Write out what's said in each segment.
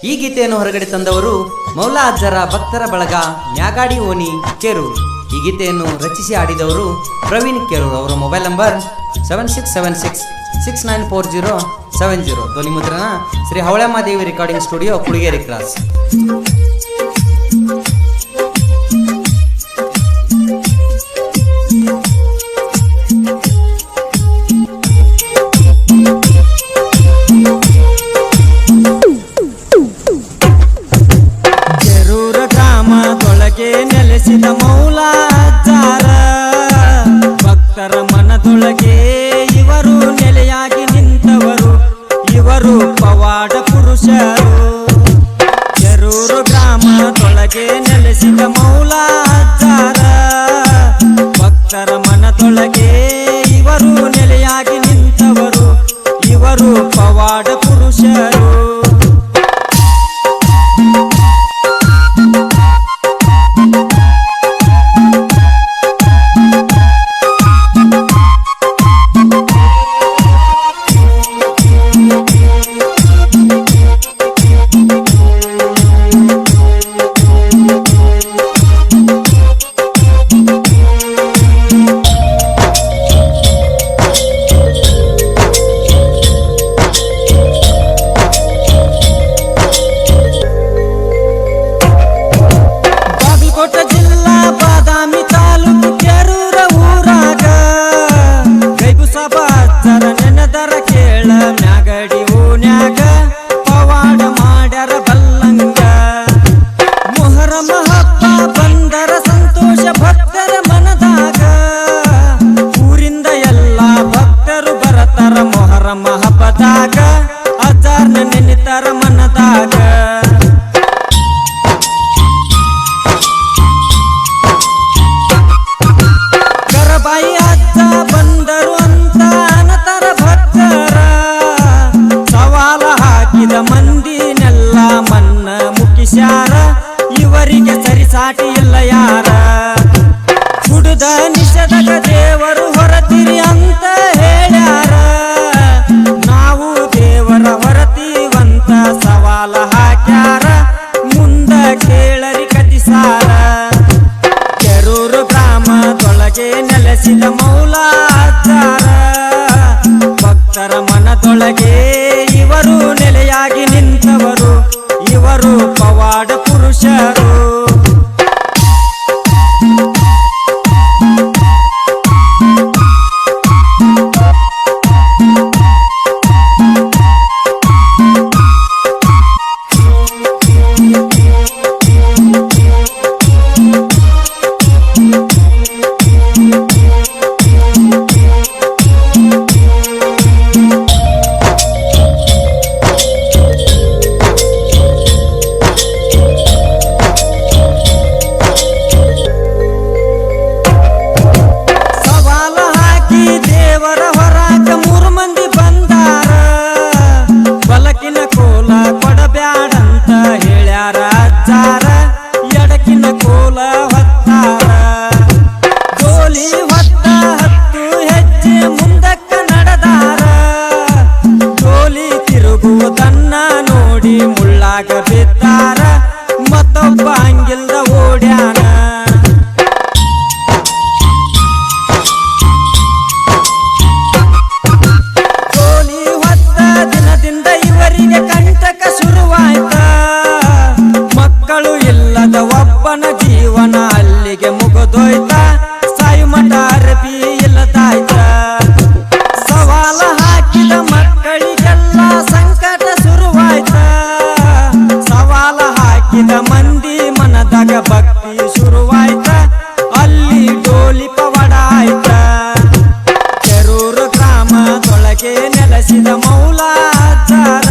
ಈ ಗೀತೆಯನ್ನು ಹೊರಗಡೆ ತಂದವರು ಮೌಲಾ ಅಜ್ಜರ ಭಕ್ತರ ಬಳಗ ನ್ಯಾಗಾಡಿ ಓನಿ ಕೇರೂರು. ಈ ಗೀತೆಯನ್ನು ರಚಿಸಿ ಆಡಿದವರು ಪ್ರವೀಣ್ ಕೇರೂರು. ಅವರ ಮೊಬೈಲ್ ನಂಬರ್ 7676694070. ಧ್ವನಿ ಮುದ್ರಣ Shri ಹವಳಮಾದೇವಿ recording studio, ಕುಳಿಗೇರಿ cross. ನೆಲೆಸಿದ Maula ಅಜ್ಜಾರ ಭಕ್ತರ ಮನದೊಳಗೆ ಇವರು ನೆಲೆಯಾಗಿ ನಿಂತವರು, ಇವರು ಪವಾಡ ಪುರುಷರು. ಕೆರೂರು ಗ್ರಾಮದೊಳಗೆ ನೆಲೆಸಿದ ಮೌಲಾ ಅಜ್ಜಾರ ಭಕ್ತರ ಮನದೊಳಗೆ ಇವರು ನೆಲೆಯಾಗಿ ನಿಂತವರು, ಇವರು ಪವಾಡ ಪುರುಷರು. ಇವರಿಗೆ ಸರಿಸಾಟಿ ಇಲ್ಲ ಯಾರ. ಕುಡುದ ನಿಷೇಧಕ ದೇವರು ಹೊರತಿರಿ ಅಂತ ಹೇಳ್ಯಾರ, ನಾವು ದೇವರ ಹೊರತೀವಂತ ಸವಾಲ ಹಾಕ್ಯಾರ, ಮುಂದ ಕೇಳರಿ ಕತಿಸಾರ. ಕೆರೂರು ಗ್ರಾಮದೊಳಗೆ ನೆಲೆಸಿದ ಮೌಲಾ ಅಜ್ಜಾರ ಭಕ್ತರ ಮನದೊಳಗೆ ಇವರು ನೆಲೆಯಾಗಿ ನಿಂತವರು, ಇವರು ಪವಾಡ ಪುರುಷರು. ಎಡಕಿನ ಕೋಲ ಹೊತ್ತಾರ, ಗೋಲಿ ಹೊತ್ತ ಹತ್ತು ಹೆಜ್ಜೆ ಮುಂದಕ್ಕ ನಡೆದಾರ. ಗೋಲಿ ತಿರುಗುವುದನ್ನ ನೋಡಿ ಮುಳ್ಳಾಗ ಬಿದ್ದಾರ, ಮತ್ತೊಬ್ಬ ಹಂಗಿಲ್ದ ಓಡ್ಯಾನ. ಗೋಲಿ ಹೊತ್ತ ದಿನದಿಂದ ಇವರಿಗೆ ಕಂಟಕ ಶುರುವಾಯ್ತ, ಮಕ್ಕಳು ಇಲ್ಲದ ಒಬ್ಬನ ಜೀವನ ಅಲ್ಲಿಗೆ ಮುಗಿದೋಯ್ತ, ಸಾಯುಮಠ ಅರಬಿ ಇಲ್ಲದಾಯ್ತ. ಸವಾಲ ಹಾಕಿದ ಮಕ್ಕಳಿಗೆಲ್ಲ ಸಂಕಟ ಶುರುವಾಯ್ತ, ಸವಾಲ ಹಾಕಿದ ಮಂದಿ ಮನದಾಗ ಭಕ್ತಿ ಶುರುವಾಯ್ತ, ಅಲ್ಲಿ ಡೋಲಿ ಪವಾಡ ಆಯ್ತ. ಕೆರೂರು ಗ್ರಾಮದೊಳಗೆ ನೆಲೆಸಿದ ಮೌಲಾ ಅಜ್ಜಾರ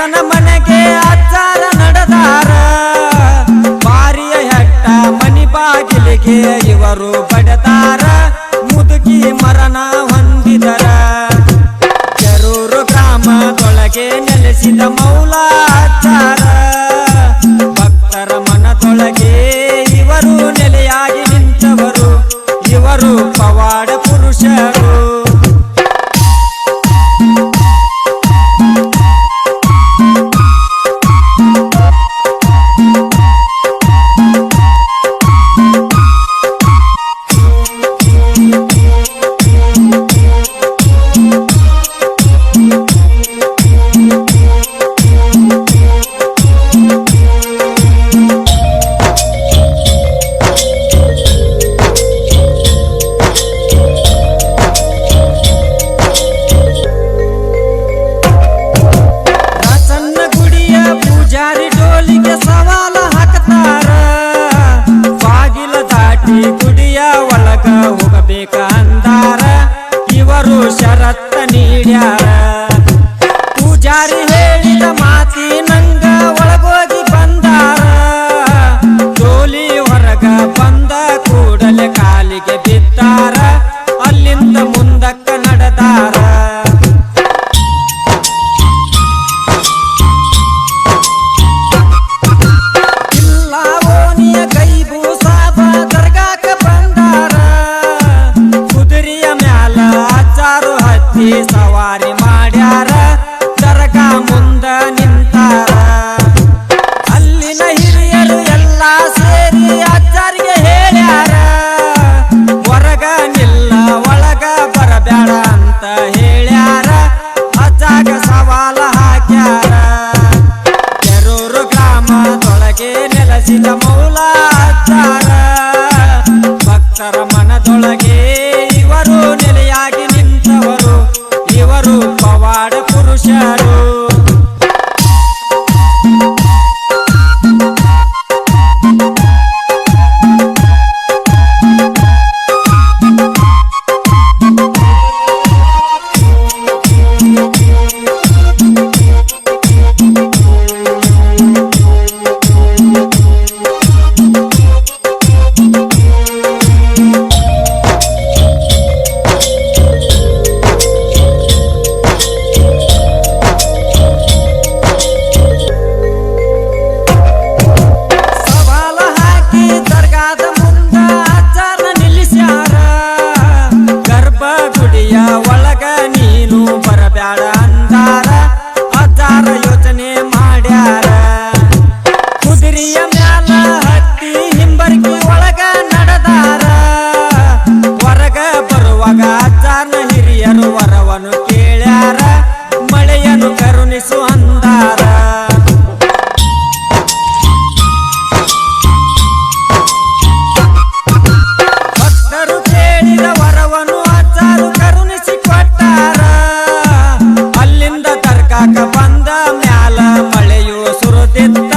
ಭಕ್ತನ ಮನೆಗೆ ಅಜ್ಜಾರ ನಡೆದಾರ ಬಾರಿಯ ಹೆಟ್ಟ ಮನಿ ಬಾಗಿಲಿಗೆ ಇವರು ಬಡದಾರ ಮುದುಕಿ ಮರಣ ಹೊಂದಿದರ ಕೆರೂರು ಗ್ರಾಮದೊಳಗೆ ನೆಲೆಸಿದ ಮೌಲ ಅಜ್ಜಾರ ಭಕ್ತರ ಮನದೊಳಗೆ ಇವರು ನೆಲೆಯಾಗಿ ನಿಂತವರು ಇವರು ಪವಾಡ ಪುರುಷರು ಜಾರಿ ಡೋಲಿಗೆ ಸವಾಲ ಹಾಕ್ತಾರ ಬಾಗಿಲ ದಾಟಿ ಗುಡಿಯ ಒಳಗ ಹೋಗಬೇಕ ಅಂದಾರ ಇವರು ಷರತ್ತ ನೀಡ್ಯಾರ ಪೂಜಾರಿ ಹೇಳಿದ ಮಾತಿನಂಗ ಒಳಗೋಗಿ ಬಂದಾರ ಡೋಲಿ ಹೊರಗ ಬಂದ ಕೂಡಲೇ ಕಾಲಿಗೆ ಬಿದ್ದಾರ ಅಲ್ಲಿಂದ ಮುಂದಕ್ಕ ನಡೆದಾರ ಸವಾರಿ ಮಾಡ್ಯಾರ ದರ್ಗಾ ಮುಂದ ನಿಂತಾರ ಅಲ್ಲಿನ ಹಿರಿಯರು ಎಲ್ಲ ಸೇರಿ ಅಜ್ಜಾರಿಗೆ ಹೇಳ್ಯಾರ ಹೊರಗ ನಿಲ್ಲ ಒಳಗ ಬರಬೇಡ ಅಂತ ಹೇಳ್ಯಾರ ಅಜ್ಜಾಗ ಸವಾಲ ಹಾಕ್ಯಾರ ಕೆರೂರು ಗ್ರಾಮದೊಳಗೆ ನೆಲೆಸಿದ ಮೌಲ ಅಜ್ಜಾರ ಭಕ್ತರ ಮನದೊಳಗೆ ಇವರು ನೆಲೆಯಾಗಿ ನಿಂತವರು ಇವರು ಪವಾಡ ಪುರುಷರು ಒಳಗ ನೀನು ಬರಬ್ಯಾಡ ಅಂದಾರ ಅಜ್ಜಾರ ಯೋಚನೆ ಮಾಡ್ಯಾರ ಕುದುರೆಯ ಮ್ಯಾಲ ಹತ್ತಿ ಹಿಂಬರ್ಗಿ ಒಳಗ ನಡೆದಾರ ಹೊರಗ ಬರುವಾಗ ಅಜ್ಜಾರನ ಹಿರಿಯರು ವರವನ್ನು ಕೇಳ್ಯಾರ ಮಳೆಯನ್ನು ಕರುಣಿಸು ಅಂದಾರ ಭಕ್ತರು ಕೇಳಿದ ವರವನ್ನು ಅಜ್ಜಾರು ಕರುಣಿಸಿ ಕೊಟ್ಟಾರ ಅಲ್ಲಿಂದ ದರ್ಗಾಕ ಬಂದ ಮ್ಯಾಲ ಮಳೆಯು ಸುರಿದಿದ್ದ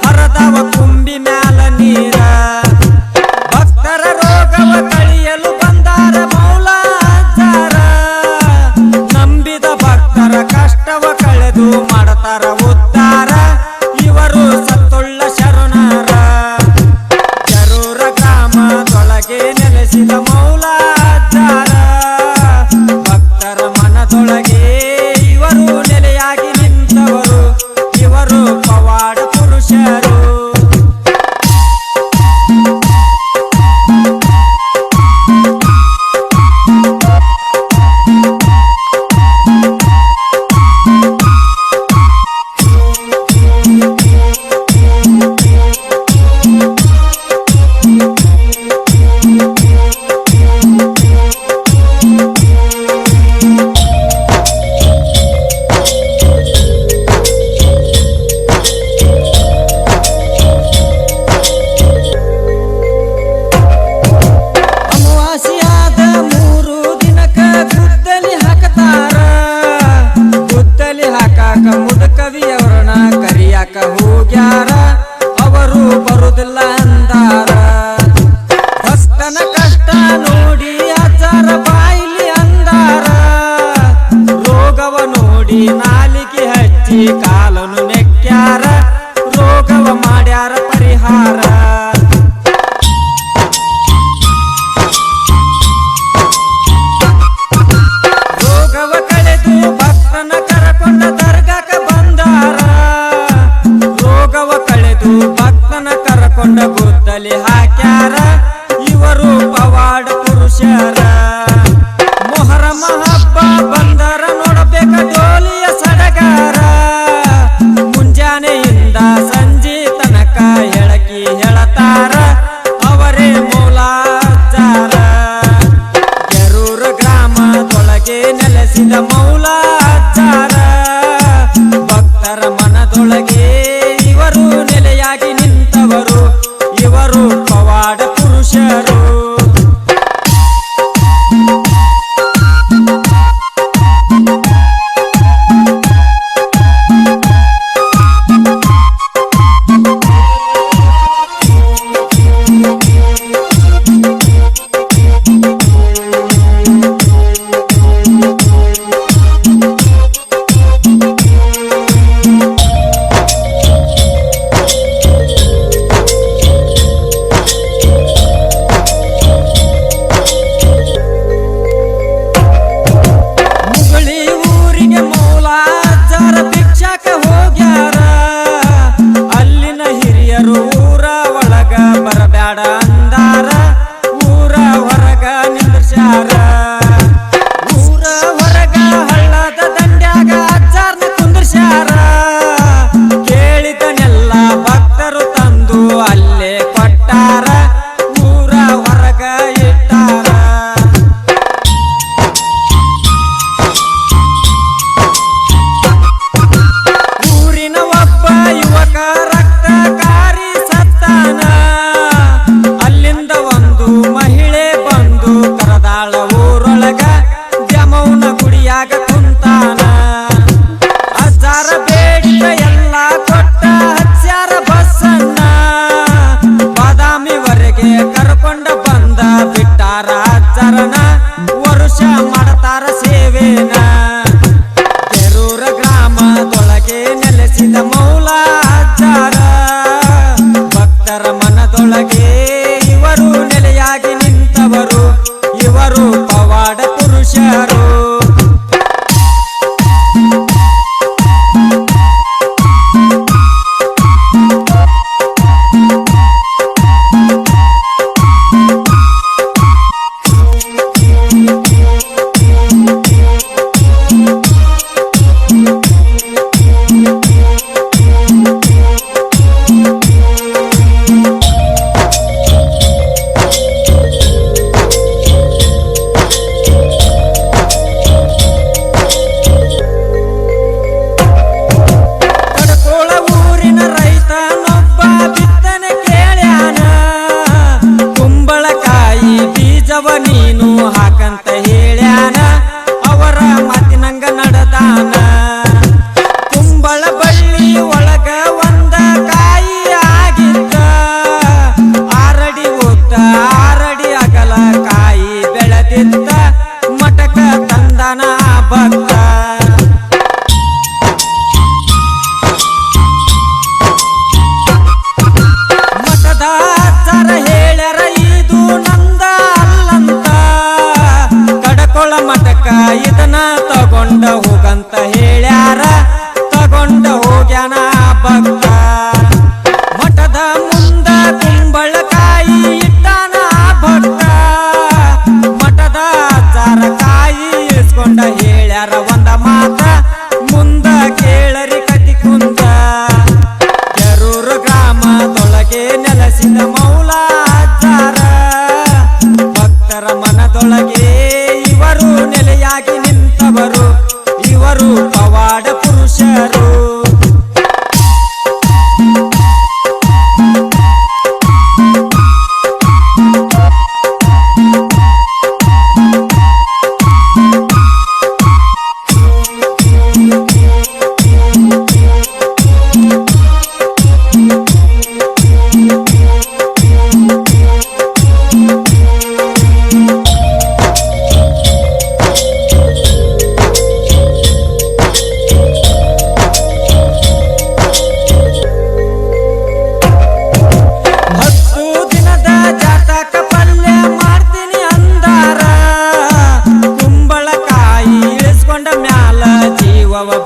ಹರದವ ಕುಂಬಿ ಮ್ಯಾಲ ನೀರ ಭಕ್ತರ ರೋಗವ ಕಳಿಯಲು ಬಂದಾರ ಮೌಲ ಅಜ್ಜಾರ ನಂಬಿದ ಭಕ್ತರ ಕಷ್ಟವ ಕಳೆದು ಮಾಡತಾರ ಉದ್ಧಾರ ಇವರು ಸತ್ತುಳ್ಳ ಶರಣರ ಕೆರೂರ ಗ್ರಾಮದೊಳಗೆ ನೆಲೆಸಿದ ಮೌಲ ಅಜ್ಜಾರ ಭಕ್ತರ ಮನದೊಳಗೆ ಇವರು ನೆಲೆಯಾಗಿ ನಿಂತವರು ಇವರು ಪವಾಡ ಪುರುಷರು ಮುದಕವಿಯವರನ್ನ ಕರಿಯಾಕ ಹೋಗ್ಯಾರ ಅವರು ಬರುದಿಲ್ಲ ಅಂದಾರ ಭಕ್ತನ ಕಷ್ಟ ನೋಡಿ ಅಜ್ಜಾರ ಬಾಯಿಲಿ ಅಂದಾರ ರೋಗವ ನೋಡಿ ನಾಲಿಗೆ ಹಚ್ಚಿ ಕಾಲ ಪವಾಡ ಪುರುಷರು.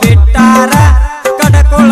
ಬಿಟ್ಟಾರ ಕಡಕೋಳ